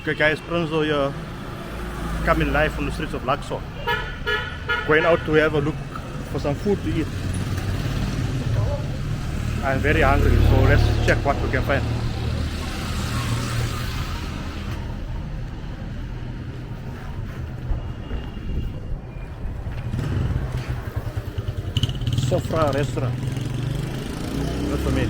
Okay guys, Prinzo here, coming live from the streets of Luxor. Going out to have a look for some food to eat. I'm very hungry, so let's check what we can find. Sofra restaurant. Not for me.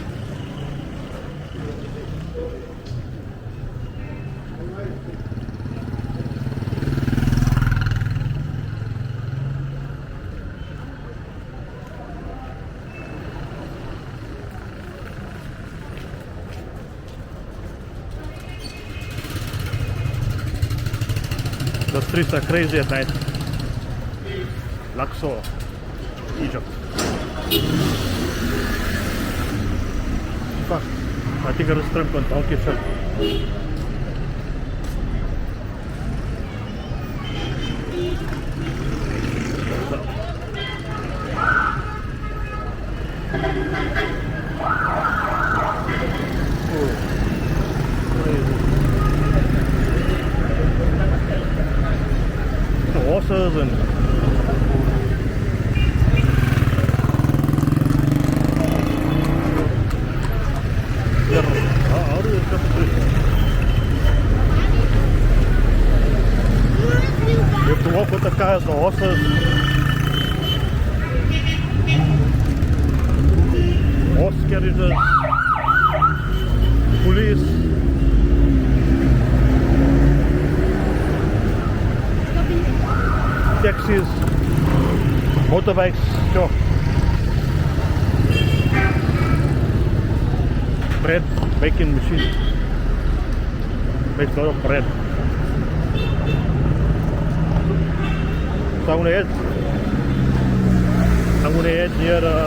The streets are crazy at night. Luxor, Egypt. Fuck, I think I was shrimp on donkey shrimp. Horses and how do you cut the tree? You have to walk with the cars, the horses, horse carriages, police. Taxis, motorbikes, sure. Bread making machine. Makes a lot of bread. So I'm gonna head near the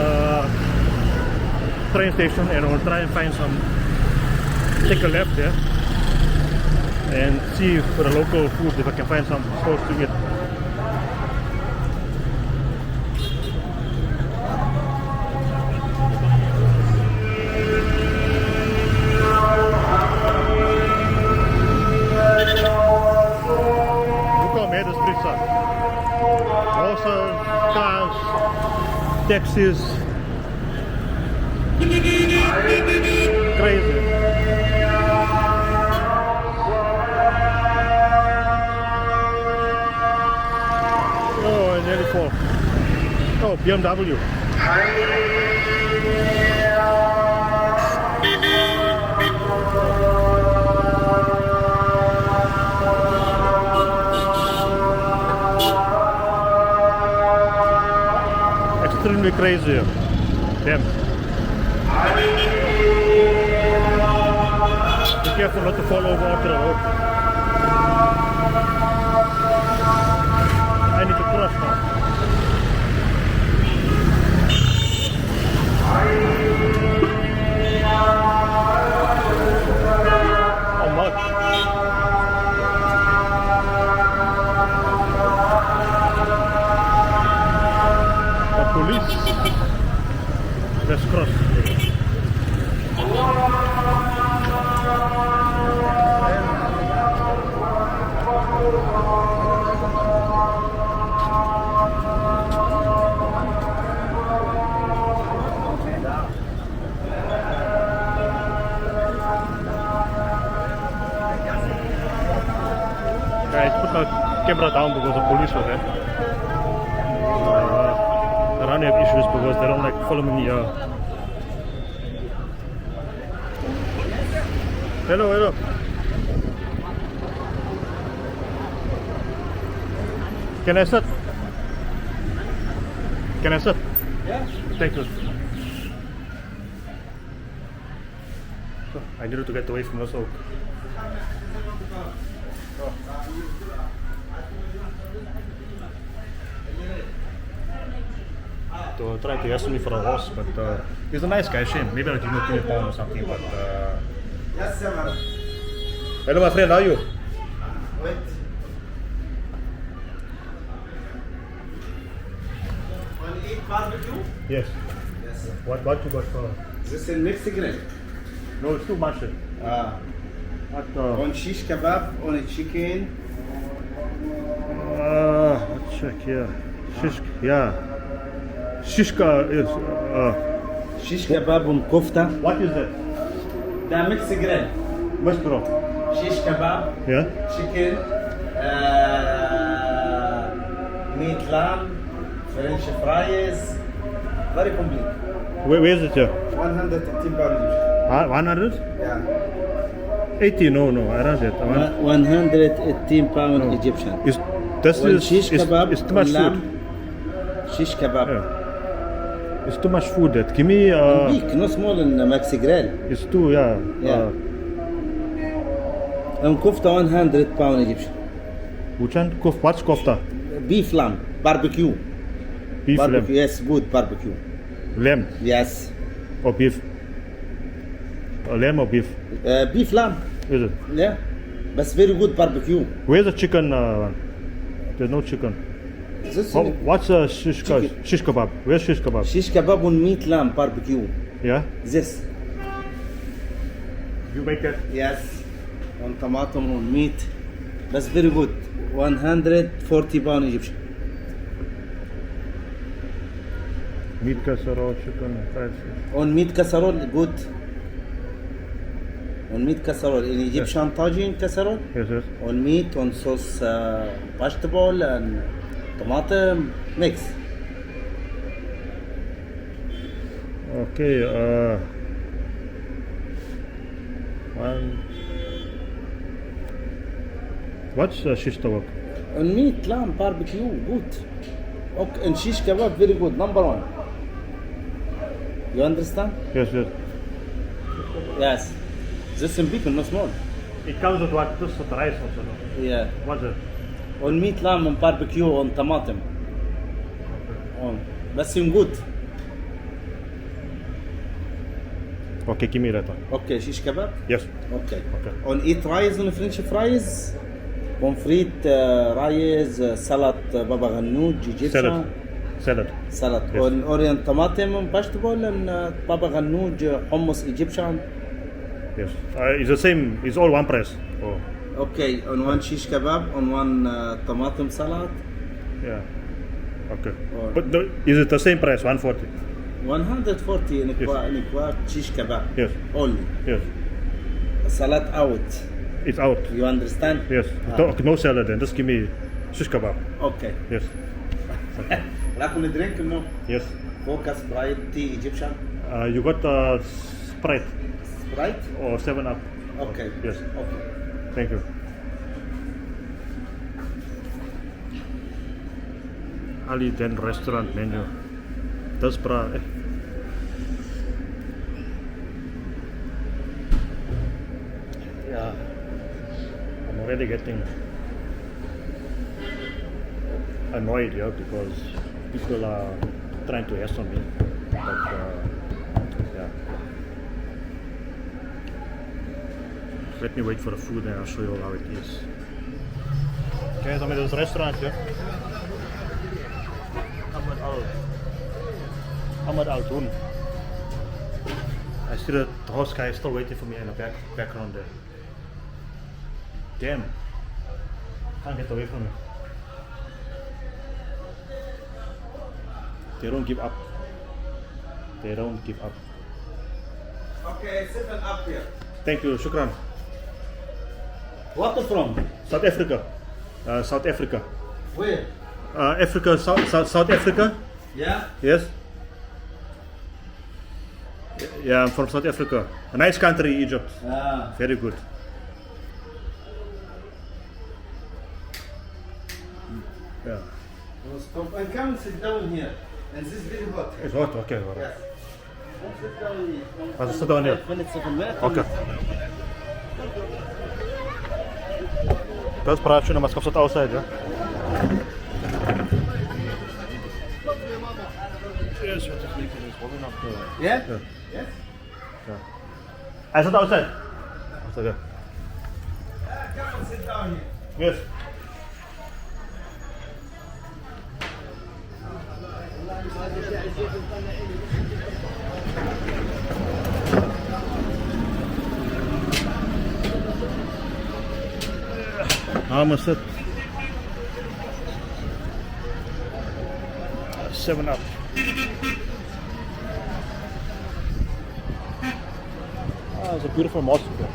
train station and I'll try and find some, take a left there and see for the local food if I can find some stores to eat. Horses, cars, taxis, crazy. Oh, I nearly fall. Oh, BMW. Extremely crazy. Damn. Be careful not to fall over onto the road. I need to cross now. Oh, mud. Police. Let's cross. I put my camera down because the police were there. I don't have issues because they don't like following me. Hello, hello. Can I sit? Can I sit? Yeah. Thank you. I needed to get away from the smoke. To try to ask me for a horse, but he's a nice guy, Shane. Maybe I'll give him a £20 or something, but Yes, sir. hello my friend, how are you? Wait. Want to eat barbecue? Yes. Yes, sir. What you got for? Is this in Mexican? No, it's too much. What, On shish kebab, on a chicken. let's check here. Yeah. Shishka is. Shish kebab on kofta. What is that? The mix grill. West bro. Shish kebab, Yeah. chicken, meat lamb, French fries. Very complete. Where is it here? 115 pounds. 100? Yeah. 80? No, I don't get. 118 pound Egyptian. This One is shish kebab, it's too much lamb, food. shish kebab. Yeah. It's too much food. That give me. Big, no small in Maxi Grill. It's too yeah. Yeah. And kofta 100 pound Egyptian. Which one? What's kofta? Beef lamb, barbecue. Beef Barbecue, lamb. yes, good barbecue. Lamb Yes. or beef? Lamb or beef? Beef lamb, Is it? yeah. But very good barbecue. Where's the chicken one? There's no chicken. This What's shish kebab? Where's shish kebab? shish kebab on meat lamb barbecue. Yeah. This, You make that. yes. On tomato, on meat. That's very good. 140 pound Egyptian. Meat casserole, chicken, fried fish. On meat casserole, good. On meat casserole, in Egyptian tagine casserole. Yes. On meat, on sauce, vegetable and tomato mix. Okay. One. What's shish kebab? On meat, lamb, barbecue, good. Okay, and shish kebab, very good, number one. You understand? Yes. Yes. This in big, not small. It comes with what? Just with rice also. No? Yeah. What's it? On meat, lamb, and barbecue, on tomato. On. That's in good. Okay, give me that one. Okay, shish kebab. Yes. Okay. Okay. On eat rice on French fries, pomfrit, rice, salad, baba ganoush, Egyptian. Salad. Salad. Yes. On Orient tomato and vegetable and baba ganoush, hummus Egyptian. Yes. It's the same. It's all one price. Oh. Okay, on one shish kebab, on one tomato salad, Yeah. Okay. Or- But is it the same price? 140. 140 in Yes. Equab shish kebab. Yes. Only. Yes. Salad out. It's out. You understand? Yes. Ah. No salad then. Just give me shish kebab. Okay. Yes. Like on the drink, no? Yes. Vodka, Sprite, tea, Egyptian. You got Sprite Sprite? or 7-Up. Okay. Yes. Okay. Thank you. Ali Den restaurant menu. Das bra. Yeah. I'm already getting annoyed here because people are trying to ask on me. But yeah. Let me wait for the food and I'll show you how it is. Okay, dan met het restaurantje. Ahmad Al Doen. I see the host guy is still waiting for me in the background there. Damn. Can't get away from me. They don't give up. They don't give up. Okay, 7-Up here. Thank you, shukran. What from? South Africa. South Africa. Where? Africa, South Africa? Yeah? Yes. Yeah, I'm from South Africa. A nice country, Egypt. Ah. Very good. Yeah. And come sit down here. And this is very hot. It's hot, okay. All right. Yes. Come sit down here. Let's sit down here. 7 minutes. Okay. That's praatje, maar het outside, ja? Yes, what is leaking is holding up the... Yeah? Yeah. Yes? I sit outside. Outside, yeah. Come and sit down here. Yes. How much it? 7 Up. Ah, it's a beautiful mosque there.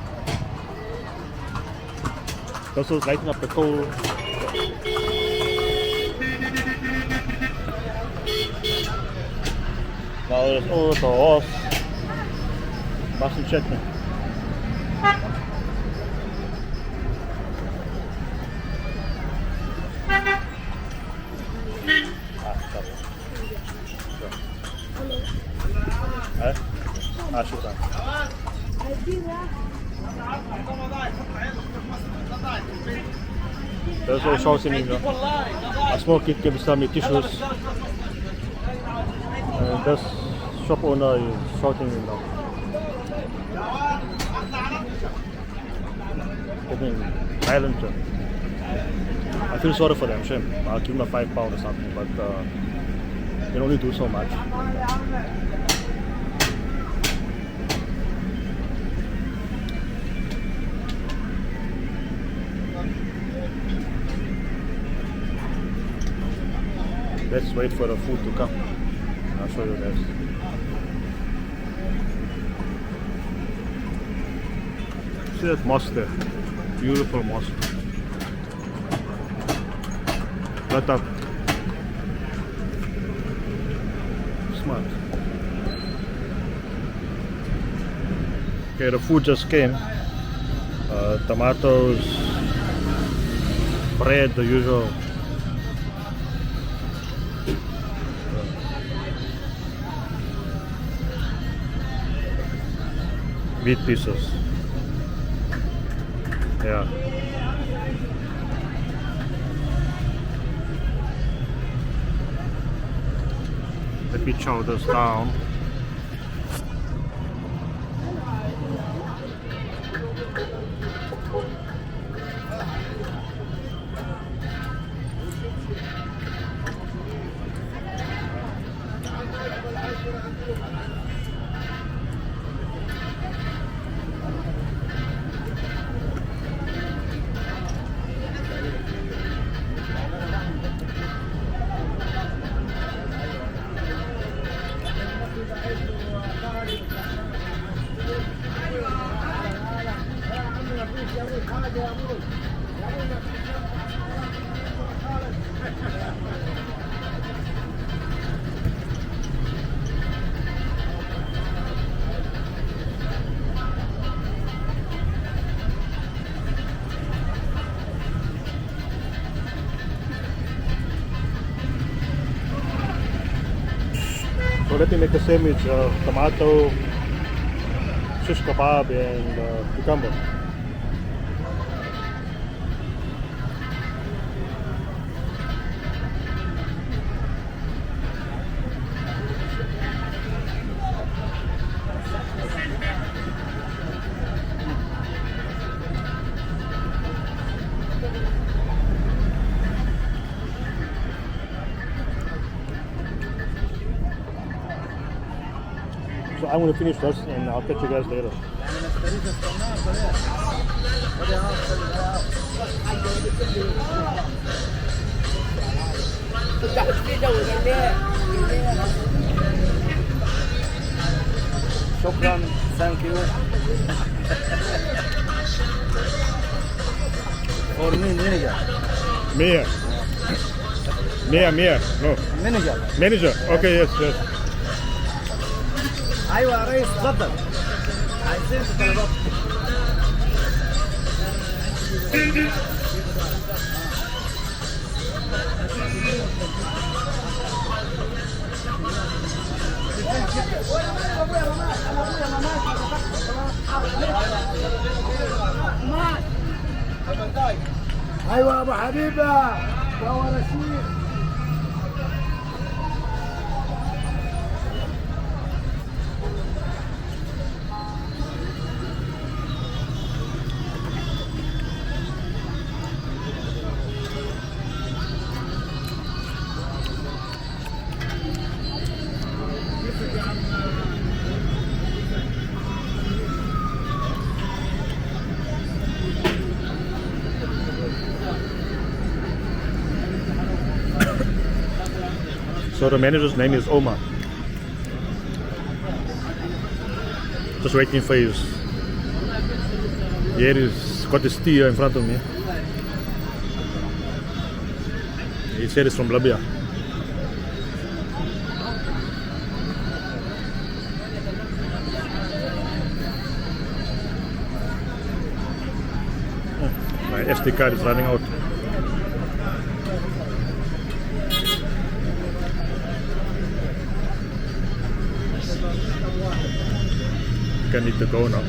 Also lighting up the coal. Now there's all the horse. Bus and chutney. Shukran. There's all shouting in there. A small kid gave some tissues. And this shop owner is shouting in there. Getting violent. I feel sorry for them, shame. I'll give them a £5 or something, but they can only do so much. Let's wait for the food to come. I'll show you guys. See that mosque there? Beautiful mosque. Lit up. Smart. Okay, the food just came. Tomatoes, bread, the usual. Meat pieces. Yeah. Let me chow this down. So let me make a sandwich of tomato, shish kebab and cucumber. So I'm going to finish this and I'll catch you guys later. Shukran, thank you. For me, manager. Mayor. No. Manager. Manager. Okay, yes. ايوه يا ريس اتفضل. عايزين طلبات. ايوه يا ابو حبيبه هو رشيد. So the manager's name is Omar. Just waiting for his. Here he's got his tea in front of me. He said it's from Libya. My SD card is running out. I need to go now.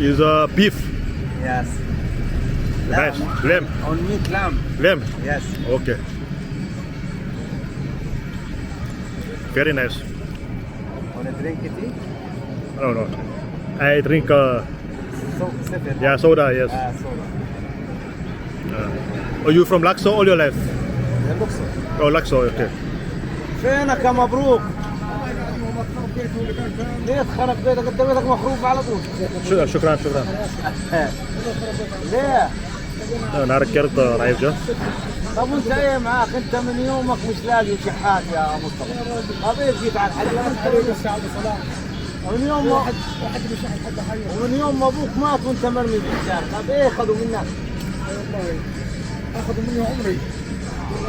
Is beef. Yes. Nice. Lamb. On meat lamb. Lamb. Yes. Okay. Very nice. Want to drink it? No, no. I drink Seven. yeah, soda, yes. Soda. Are you from Luxor all your life? Luxor. Oh, Luxor, okay. فينك يا مبروك؟ ليه تخرب بيتك؟ انت بيتك مخروب على طول. شكرا. ليه؟ Another carrot arrived, yeah? طب وانت ايه معاك؟ انت من يومك مش لاقي شحات يا مصطفى. طب جيت على الحديقة. ومن يوم واحد بيشحت حد حي. ومن يوم ما ابوك مات وانت مرمي في الشارع. طب ايه اخذوا منك؟ والله اخذوا مني عمري.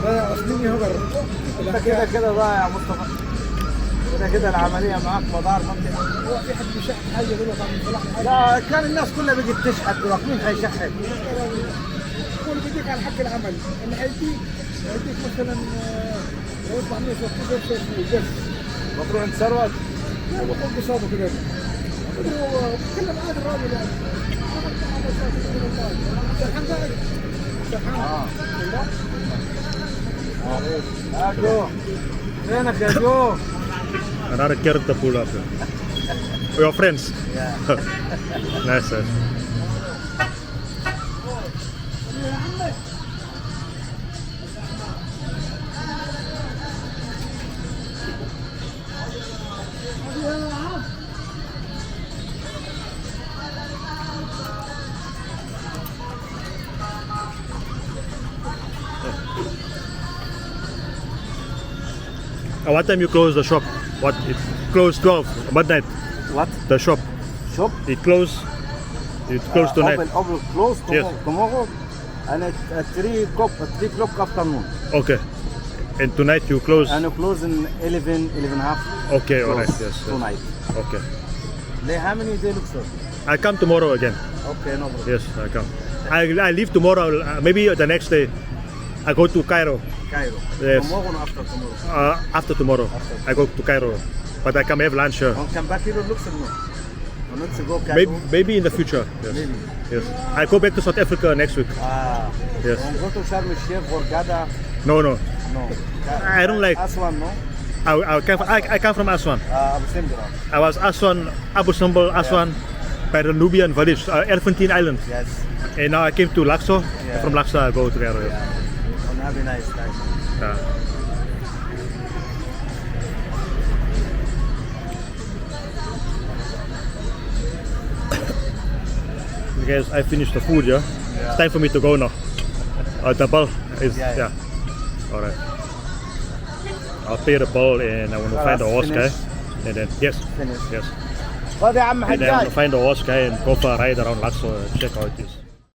لا سنيني هبر. انت كده ضايع يا مصطفى. كده العملية معاك مدار منطقة. هو في حد بيشحت حي يقول لك لا كان الناس كلها بقت تشحت دلوقتي مين حيشحت؟ كل بيديك على حق العمل اللي هيديك مثلا لو يطلع مني بس مطروح انت ثروت؟ لا بقول بصابه كده بتكلم عادي الراجل يعني يا جو فينك يا جو؟ Another carrot to pull up. Your friends? Yeah. Nice. What time you close the shop? What? It closed 12 midnight. What? The shop. Shop? It closed tonight. Open close Yes. tomorrow and at 3 o'clock afternoon. Okay. And tonight you close? And you close in 11 half. Okay, alright. Yes. Tonight. Okay. How many days Luxor? I come tomorrow again. Okay, no problem. Yes, I come. I leave tomorrow. Maybe the next day. I go to Cairo. Cairo. Yes. Tomorrow or after tomorrow? After tomorrow. I go to Cairo. But I come have lunch here. Don't come back here to Luxor, no? Or not to go Cairo? Maybe in the future. Yes. Maybe. Yes. I go back to South Africa next week. Yes. Don't go to Sharm el-Sheikh for Gada? No. No. I don't like. Aswan, no? I come from Aswan. Abu Simbel. I was Aswan, Abu Simbel, Aswan, by the Nubian village, Elephantine Island. Yes. And now I came to Luxor. Yeah. From Luxor I go to Cairo. Yes. Have a nice time. Guys, I finished the food, yeah? It's time for me to go now. The bill is, yeah. Alright. I'll pay the bill and I want to find the horse guy. And then, yes. Finish. Yes. خذ يا عم And then I want حجاج. to find the horse guy and go for a ride around Luxor and check how it is.